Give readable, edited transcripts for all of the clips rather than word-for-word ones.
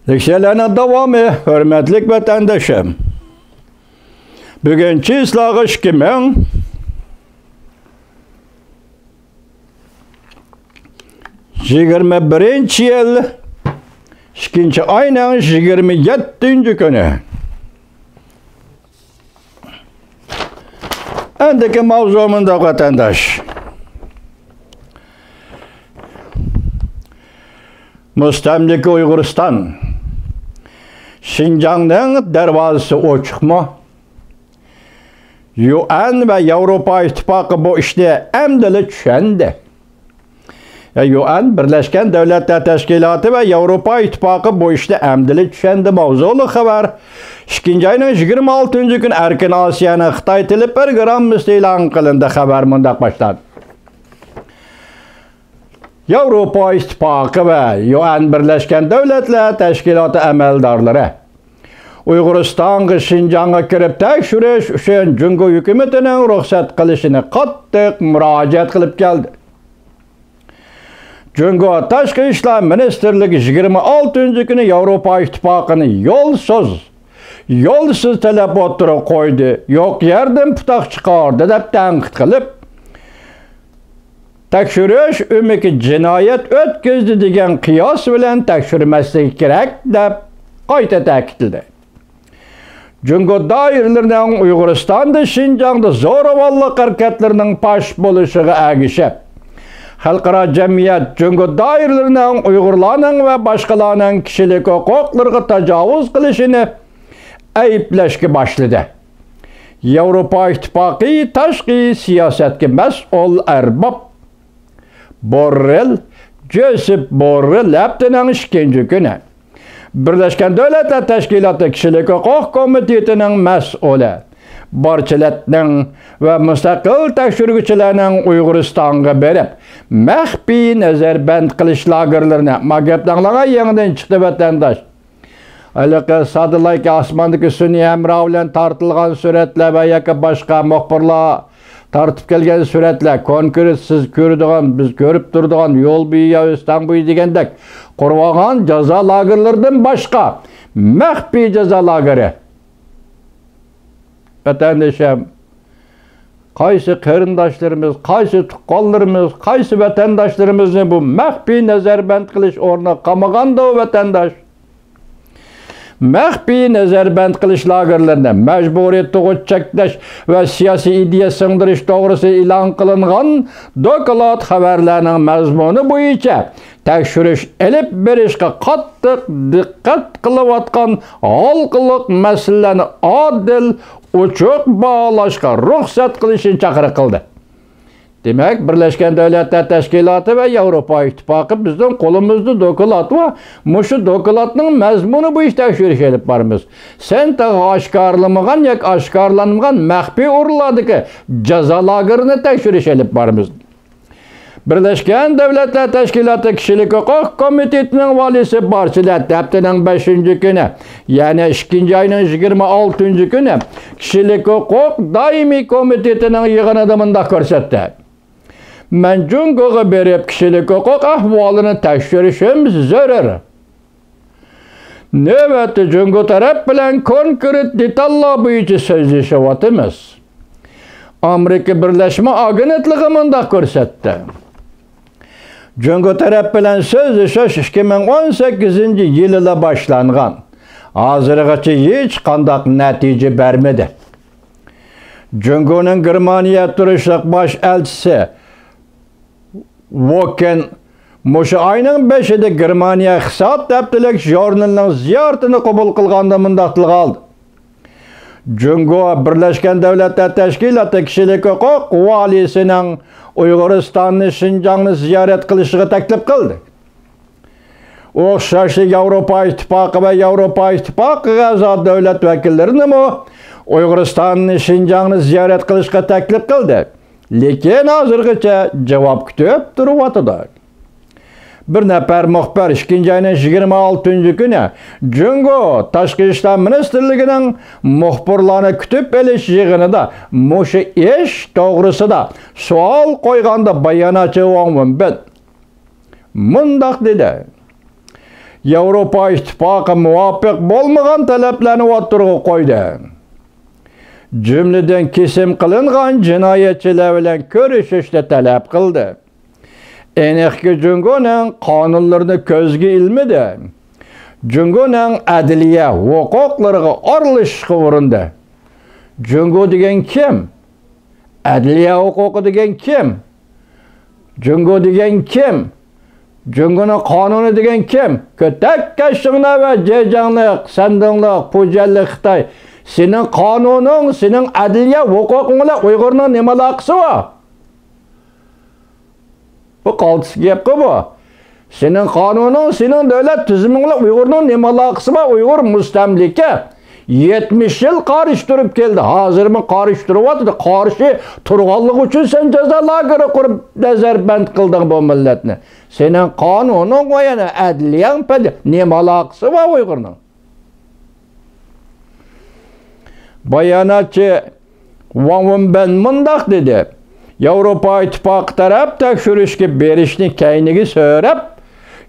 Lekşelerine devamı, hürmetlik vatandaşım. Bugünkü ıslagış kimin? Birinci yıl, 2. ayının 27. günü. Endeki mavzumunda vatandaş. Müstemlike Uyguristan. Şinjan'ın dervazası açık mı? UN ve Avrupa İttifakı bu işte emdili düşendi. UN, Birleşken Devletler Teşkilatı ve Avrupa İttifakı bu işte emdili düşendi mavzulu haber. 2. ayının 26. gün Erkin Asya'nın Xitay tili programı ilan kılındı haber mındak başladı. Avrupa İttifakı ve UN Birleşken Devletler Teşkilatı əməldarları Uyg'uristonga Şinjan'a kirib tekshirish uchun Jungo hukumatining ruxsat qilishini qattiq murojaat qilib keldi. Jungo Tashqi ishlar ministrligi 26 kuni Avrupa İttifaqini yo'lsiz talab o'tirib qo'ydi. Yo'q yerdan putoq chiqardi deb tanqid qilib, tekshirish umiki jinoyat o'tkazdi degan qiyos bilan tekshirmasligi kerak deb qayta ta'kidladi. Jungo doiralarining Uyg'uristonda Şinjan'da zo'ravonlik harakatlarining pash bo'lishiga agishib, xalqaro jamiyat Jungo doiralarining Uyg'urlarning va boshqalarning kishilik huquqlariga tajovuz qilishini ayblashga boshladi. Yevropa İttifaqı tashqi siyosatga mas'ul arbab Joseph Borrell haftaning 2. kuni Birleşken Devletler Teşkilatı Kişilik Hukuk Komitetining mas'uli barchalarning ve mustaqil tekshiruvchilarning Uyg'uristonga berib, maxfiy nazarband qilish lagerlarini magapdanlagan yangidan chiqdi vatandaş. Alaka sadılayki asmandaki sun'iy hamroh bilan tortilgan suratlar va yoki boshqa muxbirlar tartib kelgan suratlar, konkret siz ko'radigan, biz ko'rib turadigan yo'l bo'yi, o'stan bo'yi degandek qurg'an jazo lagerlaridan boshqa maxfiy jazo lageri. Vatandaşım, qaysi qarindoshlarimiz, qaysi tuqqanlarimiz, qaysi vatandaşlarimizni bu maxfiy nazarband qilish o'rni qamaganda vatandaş. Maxfiy nazarband qilish lagerlarida majburiy tug'ut cheklash va siyosiy ideya singdirish to'g'risida e'lon qilingan doklad xabarlarining mazmuni bo'yicha tekshirish elib berishga qattiq diqqat qilayotgan xalqaro masalalarni odil, ochiq bağlashga ruxsat qilishni chaqiriq qildi. Demek Birleşken Devletler Teşkilatı ve Avrupa İttifakı bizden kolumuzda doklad var. Muşu dokladның mazmunu bu işte tekshirish elib barmiz. Sen de aşkarlamagan yak aşkarlanmagan maxfiy o'rinlardagi jazo lagerini tekshirish elib barmiz. Birleşken Devletler Teşkilatı Kişilik Hukuk Komitetining valisi barchalar haftaning 5. kuni, ya'ni 2. ayning 26. kuni Kişilik Hukuk Daimiy Komitetining yig'inida mundaq ko'rsatdi. Men Jungo'ga berib kişilik hukuk ahvolini tekshirishimiz zarur. Navbatda Jungo taraf bilan konkret detallar bo'yicha so'zlashyapmiz. Amerika Birlashma Agentligi mundaq ko'rsatdi. Jungo taraf bilan so'zlashish 2018 yilida boshlangan. Hozirgacha hech qanday natija bermadi. Jungo'ning Germaniya turishliq bosh elchisi Woken Muşu ayının 5'inde Germaniya Iqtisod Daftalik jurnalining ziyoratini qabul qilganda mundaq tilga oldi. Jungo Birleşken Devletler Teşkilatı Kişilik Hukuk valisining Uyg'uristonni Şinjanni ziyorat qilishiga taklif qildi. O'xshashli Avrupa İttifaqı ve Avrupa İttifaqı a'zo davlat vakillarini Uyg'uristonni Şinjanni ziyorat qilishga taklif qildi. Lekin hozirgacha javob kutib turibdi. Bir nafar muxbir 2. ayning 26. kuni Jungo Tashqi ishlar ministrligining muxbirlarni kutib olish yig'inida mushu ish to'g'risida savol qo'yganda bayonotchi Wang Wenbin mundaq dedi. Yevropa İttifakı muvafiq bolmagan taleplerini o'ttirg'i qo'ydi. Cümleden kesim qilingan jinoyatchilar bilan ko'rishishni talab qildi. Enekki Jungo'nun qonunlarini ko'zga ilmidi. Jungo'nun adliya huquqlariga aralashishga urindi. Jungo degan kim? Adliya huquqi degan kim? Jungo degan kim? Jungo'nun qonuni degan kim? Ko'takkashinglar va jejanliq, sandinliq, pujalliq Xitoy. Senin qonunun, senin adliya huquqing bilan Uyg'urning nima aloqasi bor? Bu qaltis gap bu. Senin qonunun, senin davlat tuzuming bilan Uyg'urning nima aloqasi bor? Uyg'ur mustamlika 70 yil qarshi turib keldi. Hozirmi qarshi turyapti? Qarshi turganlik uchun sen jazo lageri qurib nazarband qilding bu millatni. Senin qonuning va yana adliyang nima aloqasi bor Uyg'urning? Bayanatçı Wang Wenbin mundaq dedi. Yevropa İttifakı taraf tekshirishga berishni kayniga so'rab,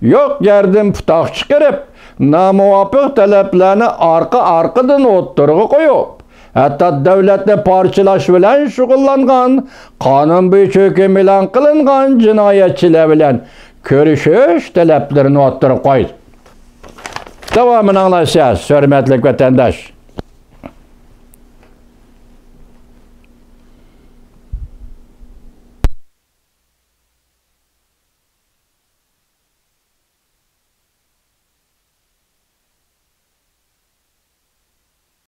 yo'q yerdan putoq chiqarib, nomuvofiq talablarni arqa-arqadan o'ttirg'i qo'yib, hatto davlatni parchalash bilan shug'ullangan, qonun bo'yicha hukm e'lon qilingan jinoyatchilar bilan ko'rishish talablarini o'ttirib qo'ydi. Davomini anglashasiz, hurmatli vatandosh.